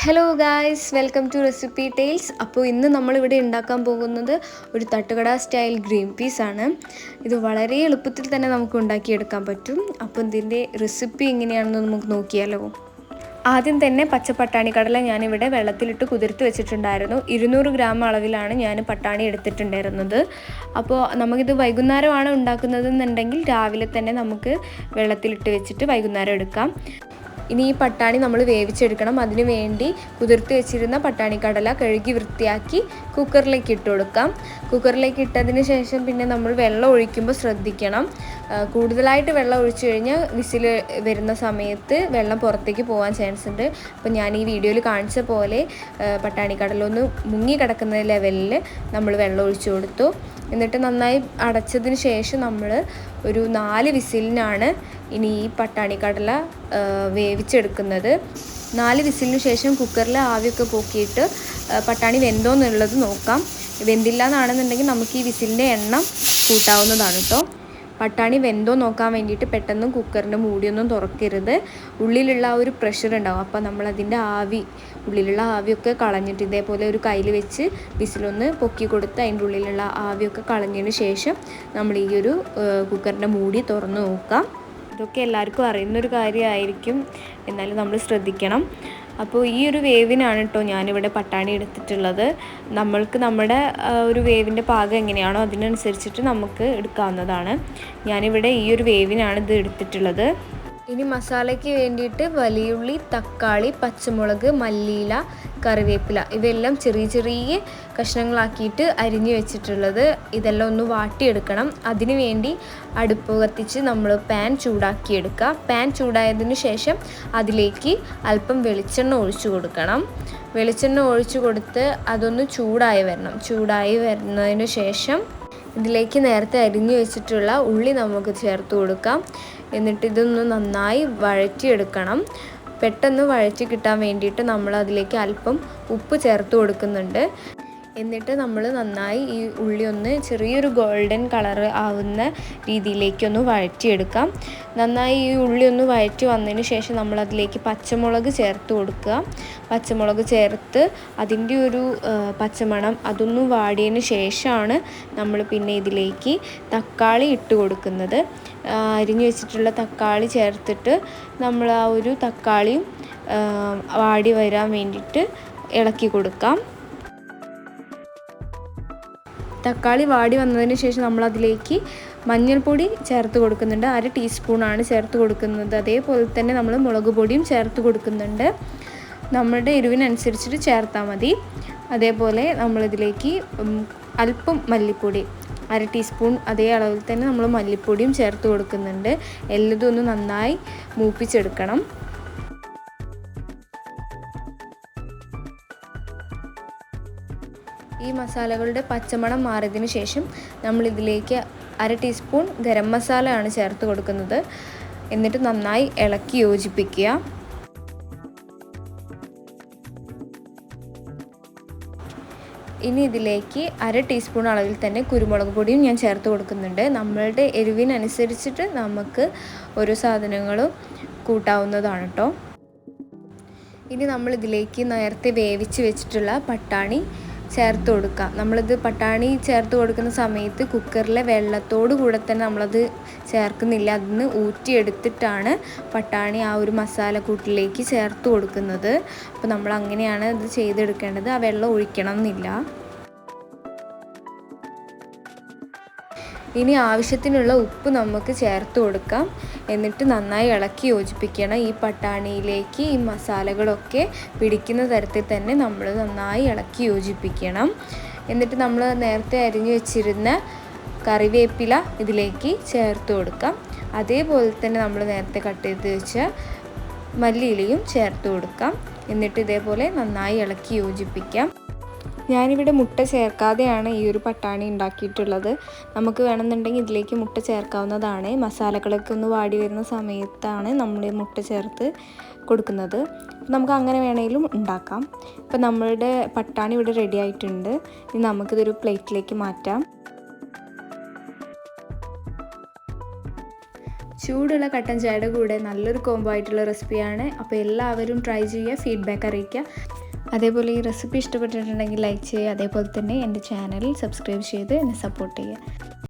Hello guys, welcome to recipe tales. അപ്പോൾ ഇന്ന് നമ്മളിവിടെ ഉണ്ടാക്കാൻ പോകുന്നത് ഒരു തട്ടുകട സ്റ്റൈൽ ഗ്രീൻ പീസ് ആണ്. ഇത് വളരെ എളുപ്പത്തിൽ തന്നെ നമുക്ക് ഉണ്ടാക്കിയെടുക്കാൻ പറ്റും. അപ്പോൾ ഇതിൻ്റെ റെസിപ്പി എങ്ങനെയാണെന്ന് നമുക്ക് നോക്കിയാലോ. ആദ്യം തന്നെ പച്ചപ്പട്ടാണി കടല ഞാനിവിടെ വെള്ളത്തിലിട്ട് കുതിർത്ത് വെച്ചിട്ടുണ്ടായിരുന്നു. 200 ഗ്രാം അളവിലാണ് ഞാൻ പട്ടാണി എടുത്തിട്ടുണ്ടായിരുന്നത്. അപ്പോൾ നമുക്കിത് വൈകുന്നേരമാണ് ഉണ്ടാക്കുന്നതെന്നുണ്ടെങ്കിൽ രാവിലെ തന്നെ നമുക്ക് വെള്ളത്തിലിട്ട് വെച്ചിട്ട് വൈകുന്നേരം എടുക്കാം. ഇനി ഈ പട്ടാണി നമ്മൾ വേവിച്ചെടുക്കണം. അതിനു വേണ്ടി കുതിർത്ത് വെച്ചിരുന്ന പട്ടാണി കടല കഴുകി വൃത്തിയാക്കി കുക്കറിലേക്ക് ഇട്ട് കൊടുക്കാം. കുക്കറിലേക്ക് ഇട്ടതിന് ശേഷം പിന്നെ നമ്മൾ വെള്ളം ഒഴിക്കുമ്പോൾ ശ്രദ്ധിക്കണം. കൂടുതലായിട്ട് വെള്ളം ഒഴിച്ചു കഴിഞ്ഞാൽ വിസിൽ വരുന്ന സമയത്ത് വെള്ളം പുറത്തേക്ക് പോകാൻ ചാൻസ് ഉണ്ട്. അപ്പോൾ ഞാൻ ഈ വീഡിയോയിൽ കാണിച്ച പോലെ പട്ടാണി കടല ഒന്ന് മുങ്ങി കിടക്കുന്ന ലെവലിൽ നമ്മൾ വെള്ളം ഒഴിച്ചു കൊടുത്തു. എന്നിട്ട് നന്നായി അടച്ചതിന് ശേഷം നമ്മൾ ഒരു 4 വിസിലിനാണ് ഇനി ഈ പട്ടാണി കടല വേവിച്ചെടുക്കുന്നത്. 4 വിസിലിന് ശേഷം കുക്കറിൽ ആവിയൊക്കെ പോക്കിയിട്ട് പട്ടാണി വെന്തോ എന്നുള്ളത് നോക്കാം. വെന്തില്ല എന്നാണെന്നുണ്ടെങ്കിൽ നമുക്ക് ഈ വിസിലിൻ്റെ എണ്ണം കൂട്ടാവുന്നതാണ് കേട്ടോ. പട്ടാണി വെന്തോ നോക്കാൻ വേണ്ടിയിട്ട് പെട്ടെന്ന് കുക്കറിൻ്റെ മൂടിയൊന്നും തുറക്കരുത്. ഉള്ളിലുള്ള ആ ഒരു പ്രഷർ ഉണ്ടാവും. അപ്പോൾ നമ്മളതിൻ്റെ ഉള്ളിലുള്ള ആവിയൊക്കെ കളഞ്ഞിട്ട് ഇതേപോലെ ഒരു കയ്യിൽ വെച്ച് വിസിലൊന്ന് പൊക്കി കൊടുത്ത് അതിൻ്റെ ഉള്ളിലുള്ള ആവിയൊക്കെ കളഞ്ഞതിന് ശേഷം നമ്മൾ ഈ ഒരു കുക്കറിൻ്റെ മൂടി തുറന്ന് നോക്കാം. ഇതൊക്കെ എല്ലാവർക്കും അറിയുന്നൊരു കാര്യമായിരിക്കും, എന്നാലും നമ്മൾ ശ്രദ്ധിക്കണം. അപ്പോൾ ഈ ഒരു വേവിനാണ് കേട്ടോ ഞാനിവിടെ പട്ടാണി എടുത്തിട്ടുള്ളത്. നമ്മൾക്ക് നമ്മുടെ ഒരു വേവിൻ്റെ പാകം എങ്ങനെയാണോ അതിനനുസരിച്ചിട്ട് നമുക്ക് എടുക്കാവുന്നതാണ്. ഞാനിവിടെ ഈ ഒരു വേവിനാണ് ഇത് എടുത്തിട്ടുള്ളത്. ഇനി മസാലയ്ക്ക് വേണ്ടിയിട്ട് വലിയുള്ളി, തക്കാളി, പച്ചമുളക്, മല്ലിയില, കറിവേപ്പില ഇവയെല്ലാം ചെറിയ ചെറിയ കഷ്ണങ്ങളാക്കിയിട്ട് അരിഞ്ഞു വെച്ചിട്ടുള്ളത്. ഇതെല്ലാം ഒന്ന് വാട്ടിയെടുക്കണം. അതിനു വേണ്ടി അടുപ്പ് കത്തിച്ച് നമ്മൾ പാൻ ചൂടാക്കിയെടുക്കുക. പാൻ ചൂടായതിനു ശേഷം അതിലേക്ക് അല്പം വെളിച്ചെണ്ണ ഒഴിച്ചു കൊടുക്കണം. വെളിച്ചെണ്ണ ഒഴിച്ചു കൊടുത്ത് അതൊന്ന് ചൂടായി വരണം. ചൂടായി വരുന്നതിന് ശേഷം ഇതിലേക്ക് നേരത്തെ അരിഞ്ഞു വെച്ചിട്ടുള്ള ഉള്ളി നമുക്ക് ചേർത്ത് കൊടുക്കാം. എന്നിട്ട് ഇതൊന്ന് നന്നായി വഴറ്റിയെടുക്കണം. പെട്ടെന്ന് വഴറ്റി കിട്ടാൻ വേണ്ടിയിട്ട് നമ്മൾ അതിലേക്ക് അല്പം ഉപ്പ് ചേർത്ത് കൊടുക്കുന്നുണ്ട്. എന്നിട്ട് നമ്മൾ നന്നായി ഈ ഉള്ളി ഒന്ന് ചെറിയൊരു ഗോൾഡൻ കളർ ആവുന്ന രീതിയിലേക്കൊന്ന് വഴറ്റിയെടുക്കാം. നന്നായി ഈ ഉള്ളി ഒന്ന് വഴറ്റി വന്നതിന് ശേഷം നമ്മൾ അതിലേക്ക് പച്ചമുളക് ചേർത്ത് കൊടുക്കുക. പച്ചമുളക് ചേർത്ത് അതിൻ്റെ ഒരു പച്ചമണം അതൊന്ന് വാടിയതിന് ശേഷമാണ് നമ്മൾ പിന്നെ ഇതിലേക്ക് തക്കാളി ഇട്ട് കൊടുക്കുന്നത്. അരിഞ്ഞു വെച്ചിട്ടുള്ള തക്കാളി ചേർത്തിട്ട് നമ്മൾ ആ ഒരു തക്കാളിയും വാടി വരാൻ വേണ്ടിയിട്ട് ഇളക്കി കൊടുക്കാം. തക്കാളി വാടി വന്നതിന് ശേഷം നമ്മൾ അതിലേക്ക് മഞ്ഞൾപ്പൊടി ചേർത്ത് കൊടുക്കുന്നുണ്ട്. 1/2 ടീസ്പൂണാണ് ചേർത്ത് കൊടുക്കുന്നത്. അതേപോലെ തന്നെ നമ്മൾ മുളക് പൊടിയും ചേർത്ത് കൊടുക്കുന്നുണ്ട്. നമ്മുടെ എരിവിനനുസരിച്ചിട്ട് ചേർത്താൽ മതി. അതേപോലെ നമ്മളിതിലേക്ക് അല്പം മല്ലിപ്പൊടി 1/2 ടീസ്പൂൺ അതേ അളവിൽ തന്നെ നമ്മൾ മല്ലിപ്പൊടിയും ചേർത്ത് കൊടുക്കുന്നുണ്ട്. എല്ലതും ഒന്ന് നന്നായി മൂപ്പിച്ചെടുക്കണം. ഈ മസാലകളുടെ പച്ചമണം മാറിയതിന് ശേഷം നമ്മളിതിലേക്ക് 1/2 ടീസ്പൂൺ ഗരം മസാലയാണ് ചേർത്ത് കൊടുക്കുന്നത്. എന്നിട്ട് നന്നായി ഇളക്കി യോജിപ്പിക്കുക. ഇനി ഇതിലേക്ക് 1/2 ടീസ്പൂൺ അളവിൽ തന്നെ കുരുമുളക് പൊടിയും ഞാൻ ചേർത്ത് കൊടുക്കുന്നുണ്ട്. നമ്മളുടെ എരിവിനനുസരിച്ചിട്ട് നമുക്ക് ഓരോ സാധനങ്ങളും കൂട്ടാവുന്നതാണ് കേട്ടോ. ഇനി നമ്മളിതിലേക്ക് നേരത്തെ വേവിച്ച് വെച്ചിട്ടുള്ള പട്ടാണി ചേർത്ത് കൊടുക്കാം. നമ്മളിത് പട്ടാണി ചേർത്ത് കൊടുക്കുന്ന സമയത്ത് കുക്കറിലെ വെള്ളത്തോട് കൂടെ തന്നെ നമ്മളത് ചേർക്കുന്നില്ല. അതിന് ഊറ്റിയെടുത്തിട്ടാണ് പട്ടാണി ആ ഒരു മസാലക്കൂട്ടിലേക്ക് ചേർത്ത് കൊടുക്കുന്നത്. അപ്പോൾ നമ്മൾ അങ്ങനെയാണ് ഇത് ചെയ്തെടുക്കേണ്ടത്. ആ വെള്ളം ഒഴിക്കണം എന്നില്ല. ഇനി ആവശ്യത്തിനുള്ള ഉപ്പ് നമുക്ക് ചേർത്ത് കൊടുക്കാം. എന്നിട്ട് നന്നായി ഇളക്കി യോജിപ്പിക്കണം. ഈ പട്ടാണിയിലേക്ക് ഈ മസാലകളൊക്കെ പിടിക്കുന്ന തരത്തിൽ തന്നെ നമ്മൾ നന്നായി ഇളക്കി യോജിപ്പിക്കണം. എന്നിട്ട് നമ്മൾ നേരത്തെ അരിഞ്ഞു വെച്ചിരുന്ന കറിവേപ്പില ഇതിലേക്ക് ചേർത്ത് കൊടുക്കാം. അതേപോലെ തന്നെ നമ്മൾ നേരത്തെ കട്ട് ചെയ്ത് വെച്ച മല്ലിയിലയും ചേർത്ത് കൊടുക്കാം. എന്നിട്ട് ഇതേപോലെ നന്നായി ഇളക്കി യോജിപ്പിക്കാം. ഞാനിവിടെ മുട്ട ചേർക്കാതെയാണ് ഈ ഒരു പട്ടാണി ഉണ്ടാക്കിയിട്ടുള്ളത്. നമുക്ക് വേണമെന്നുണ്ടെങ്കിൽ ഇതിലേക്ക് മുട്ട ചേർക്കാവുന്നതാണ്. മസാലകളൊക്കെ ഒന്ന് വാടി വരുന്ന സമയത്താണ് നമ്മൾ മുട്ട ചേർത്ത് കൊടുക്കുന്നത്. നമുക്ക് അങ്ങനെ വേണമെങ്കിലും ഉണ്ടാക്കാം. ഇപ്പം നമ്മളുടെ പട്ടാണി ഇവിടെ റെഡി ആയിട്ടുണ്ട്. ഇനി നമുക്കിതൊരു പ്ലേറ്റിലേക്ക് മാറ്റാം. ചൂടുള്ള കട്ടൻ ചായയുടെ കൂടെ നല്ലൊരു കോംബോ ആയിട്ടുള്ള റെസിപ്പിയാണ്. അപ്പോൾ എല്ലാവരും ട്രൈ ചെയ്യുക, ഫീഡ്ബാക്ക് അറിയിക്കുക. അതേപോലെ ഈ റെസിപ്പി ഇഷ്ടപ്പെട്ടിട്ടുണ്ടെങ്കിൽ ലൈക്ക് ചെയ്യുക. അതേപോലെ തന്നെ എൻ്റെ ചാനൽ സബ്സ്ക്രൈബ് ചെയ്ത് എന്നെ സപ്പോർട്ട് ചെയ്യുക.